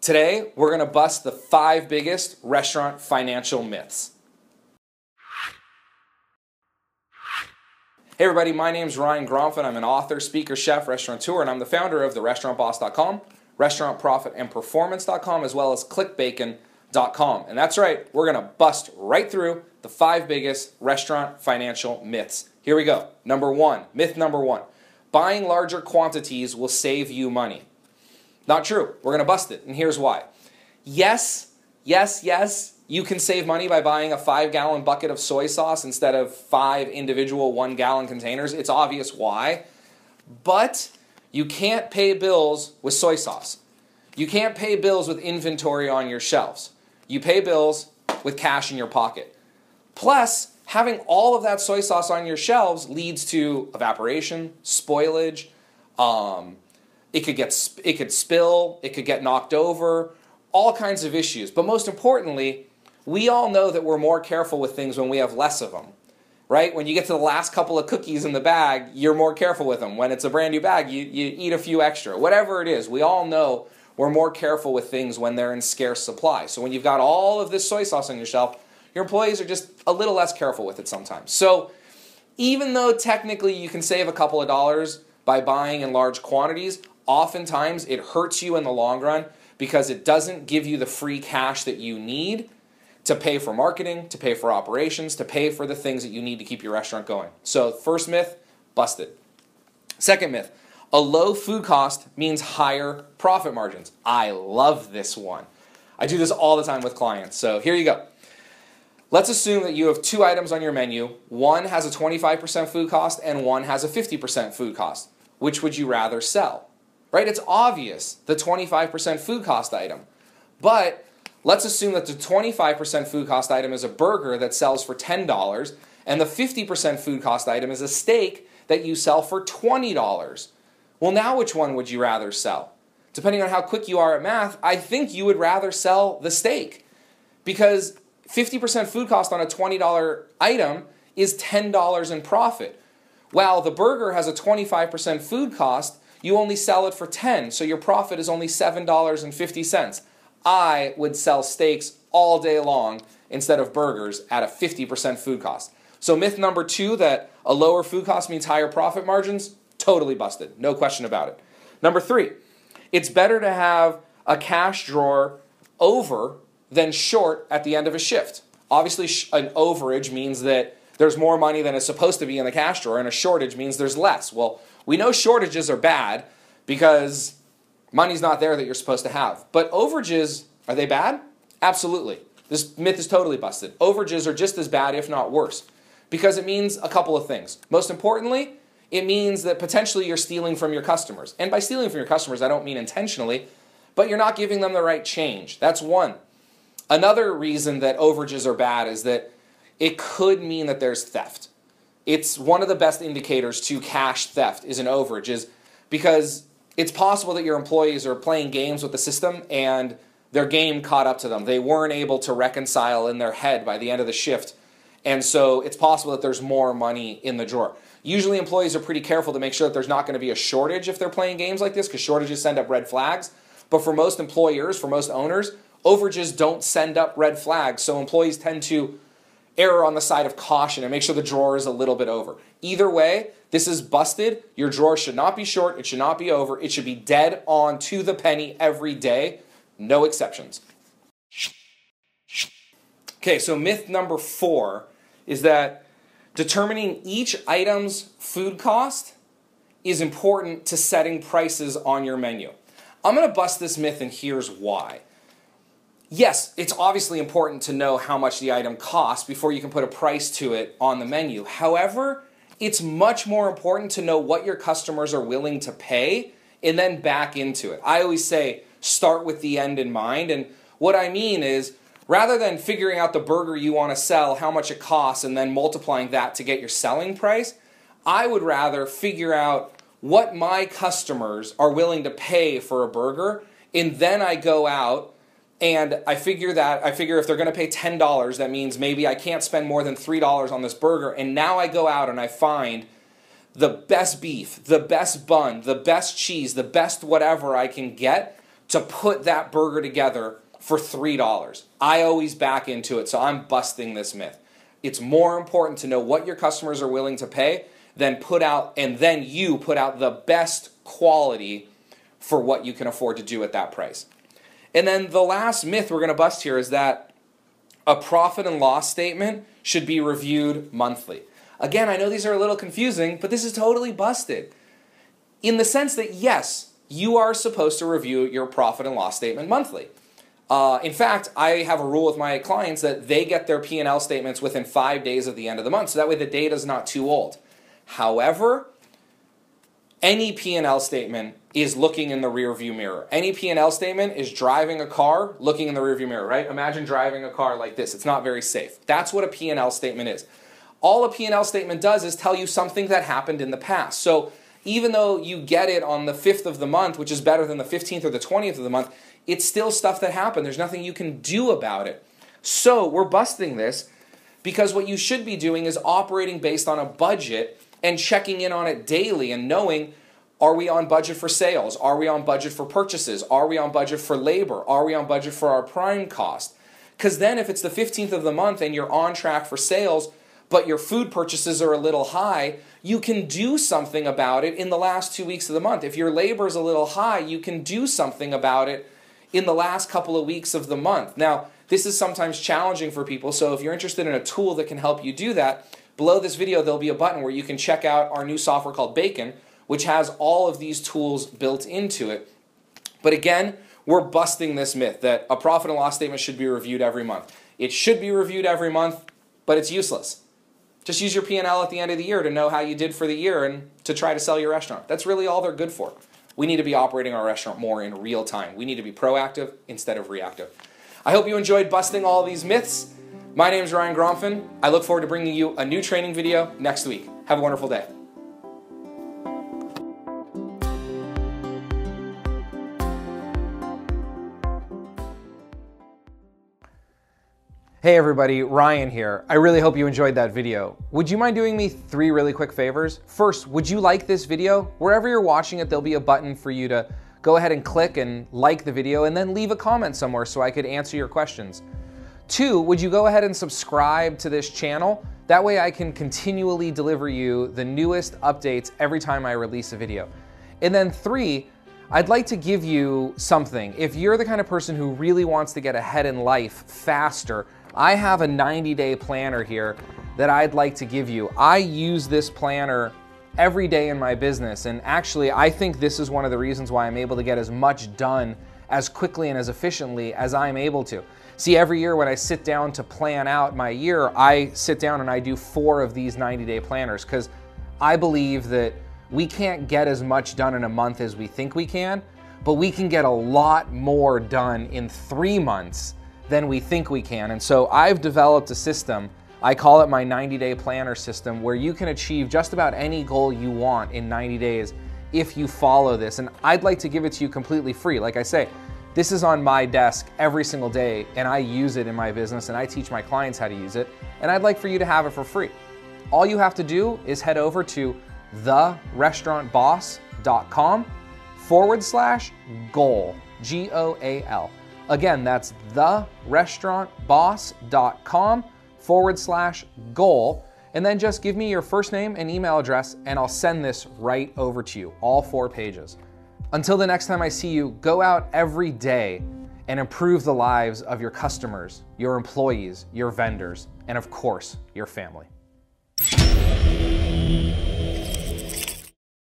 Today, we're going to bust the 5 biggest restaurant financial myths. Hey everybody, my name's Ryan Gromfin. I'm an author, speaker, chef, restaurateur, and I'm the founder of therestaurantboss.com, restaurantprofitandperformance.com, as well as clickbacon.com. And that's right, we're going to bust right through the 5 biggest restaurant financial myths. Here we go. Myth number one, buying larger quantities will save you money. Not true. We're going to bust it, and here's why. Yes, you can save money by buying a 5-gallon bucket of soy sauce instead of 5 individual 1-gallon containers. It's obvious why. But you can't pay bills with soy sauce. You can't pay bills with inventory on your shelves. You pay bills with cash in your pocket. Plus, having all of that soy sauce on your shelves leads to evaporation, spoilage, it could spill, it could get knocked over, all kinds of issues. But most importantly, we all know that we're more careful with things when we have less of them, right? When you get to the last couple of cookies in the bag, you're more careful with them. When it's a brand new bag, you eat a few extra. Whatever it is, we all know we're more careful with things when they're in scarce supply. So when you've got all of this soy sauce on your shelf, your employees are just a little less careful with it sometimes. So even though technically you can save a couple of dollars by buying in large quantities, oftentimes it hurts you in the long run because it doesn't give you the free cash that you need to pay for marketing, to pay for operations, to pay for the things that you need to keep your restaurant going. So first myth, busted. Second myth, a low food cost means higher profit margins. I love this one. I do this all the time with clients. So here you go. Let's assume that you have 2 items on your menu. One has a 25% food cost and one has a 50% food cost. Which would you rather sell? Right? It's obvious, the 25% food cost item. But let's assume that the 25% food cost item is a burger that sells for $10 and the 50% food cost item is a steak that you sell for $20. Well, now which one would you rather sell? Depending on how quick you are at math, I think you would rather sell the steak because 50% food cost on a $20 item is $10 in profit. While the burger has a 25% food cost, you only sell it for $10, so your profit is only $7.50. I would sell steaks all day long instead of burgers at a 50% food cost. So myth number 2, that a lower food cost means higher profit margins, totally busted, no question about it. Number 3, it's better to have a cash drawer over than short at the end of a shift. Obviously, an overage means that there's more money than is supposed to be in the cash drawer, and a shortage means there's less. Well, we know shortages are bad because money's not there that you're supposed to have. But overages, are they bad? Absolutely. This myth is totally busted. Overages are just as bad, if not worse, because it means a couple of things. Most importantly, it means that potentially you're stealing from your customers. And by stealing from your customers, I don't mean intentionally, but you're not giving them the right change. That's one. Another reason that overages are bad is that it could mean that there's theft. It's one of the best indicators to cash theft is an overage, is because it's possible that your employees are playing games with the system and their game caught up to them. They weren't able to reconcile in their head by the end of the shift. And so it's possible that there's more money in the drawer. Usually employees are pretty careful to make sure that there's not going to be a shortage if they're playing games like this, because shortages send up red flags. But for most employers, for most owners, overages don't send up red flags. So employees tend to err on the side of caution and make sure the drawer is a little bit over. Either way, this is busted. Your drawer should not be short. It should not be over. It should be dead on to the penny every day. No exceptions. Okay, so myth number 4 is that determining each item's food cost is important to setting prices on your menu. I'm going to bust this myth, and here's why. Yes, it's obviously important to know how much the item costs before you can put a price to it on the menu. However, it's much more important to know what your customers are willing to pay and then back into it. I always say start with the end in mind, and what I mean is rather than figuring out the burger you want to sell, how much it costs, and then multiplying that to get your selling price, I would rather figure out what my customers are willing to pay for a burger, and then I go out and I figure if they're going to pay $10, that means maybe I can't spend more than $3 on this burger, and now I go out and I find the best beef, the best bun, the best cheese, the best whatever I can get to put that burger together for $3. I always back into it, so I'm busting this myth. It's more important to know what your customers are willing to pay than you put out the best quality for what you can afford to do at that price. And then the last myth we're going to bust here is that a profit and loss statement should be reviewed monthly. Again, I know these are a little confusing, but this is totally busted. In the sense that, yes, you are supposed to review your profit and loss statement monthly. In fact, I have a rule with my clients that they get their P&L statements within 5 days of the end of the month, so that way the data is not too old. However, any P&L statement is looking in the rearview mirror. Any P&L statement is driving a car looking in the rearview mirror, right? Imagine driving a car like this. It's not very safe. That's what a P&L statement is. All a P&L statement does is tell you something that happened in the past. So even though you get it on the 5th of the month, which is better than the 15th or the 20th of the month, it's still stuff that happened. There's nothing you can do about it. So we're busting this because what you should be doing is operating based on a budget and checking in on it daily and knowing, are we on budget for sales? Are we on budget for purchases? Are we on budget for labor? Are we on budget for our prime cost? Because then if it's the 15th of the month and you're on track for sales, but your food purchases are a little high, you can do something about it in the last 2 weeks of the month. If your labor is a little high, you can do something about it in the last couple of weeks of the month. Now, this is sometimes challenging for people, so if you're interested in a tool that can help you do that, below this video there'll be a button where you can check out our new software called Bacon, which has all of these tools built into it. But again, we're busting this myth that a profit and loss statement should be reviewed every month. It should be reviewed every month, but it's useless. Just use your P&L at the end of the year to know how you did for the year and to try to sell your restaurant. That's really all they're good for. We need to be operating our restaurant more in real time. We need to be proactive instead of reactive. I hope you enjoyed busting all these myths. My name is Ryan Gromfin. I look forward to bringing you a new training video next week. Have a wonderful day. Hey everybody, Ryan here. I really hope you enjoyed that video. Would you mind doing me 3 really quick favors? First, would you like this video? Wherever you're watching it, there'll be a button for you to go ahead and click and like the video and then leave a comment somewhere so I could answer your questions. 2, would you go ahead and subscribe to this channel? That way I can continually deliver you the newest updates every time I release a video. And then 3, I'd like to give you something. If you're the kind of person who really wants to get ahead in life faster, I have a 90-day planner here that I'd like to give you. I use this planner every day in my business, and actually I think this is one of the reasons why I'm able to get as much done as quickly and as efficiently as I'm able to. See, every year when I sit down to plan out my year, I sit down and I do 4 of these 90-day planners because I believe that we can't get as much done in a month as we think we can, but we can get a lot more done in 3 months than we think we can. And so I've developed a system, I call it my 90-day planner system, where you can achieve just about any goal you want in 90 days if you follow this. And I'd like to give it to you completely free. Like I say, this is on my desk every single day and I use it in my business and I teach my clients how to use it. And I'd like for you to have it for free. All you have to do is head over to therestaurantboss.com/goal, G-O-A-L. Again, that's therestaurantboss.com/goal. And then just give me your first name and email address and I'll send this right over to you, all 4 pages. Until the next time I see you, go out every day and improve the lives of your customers, your employees, your vendors, and of course, your family.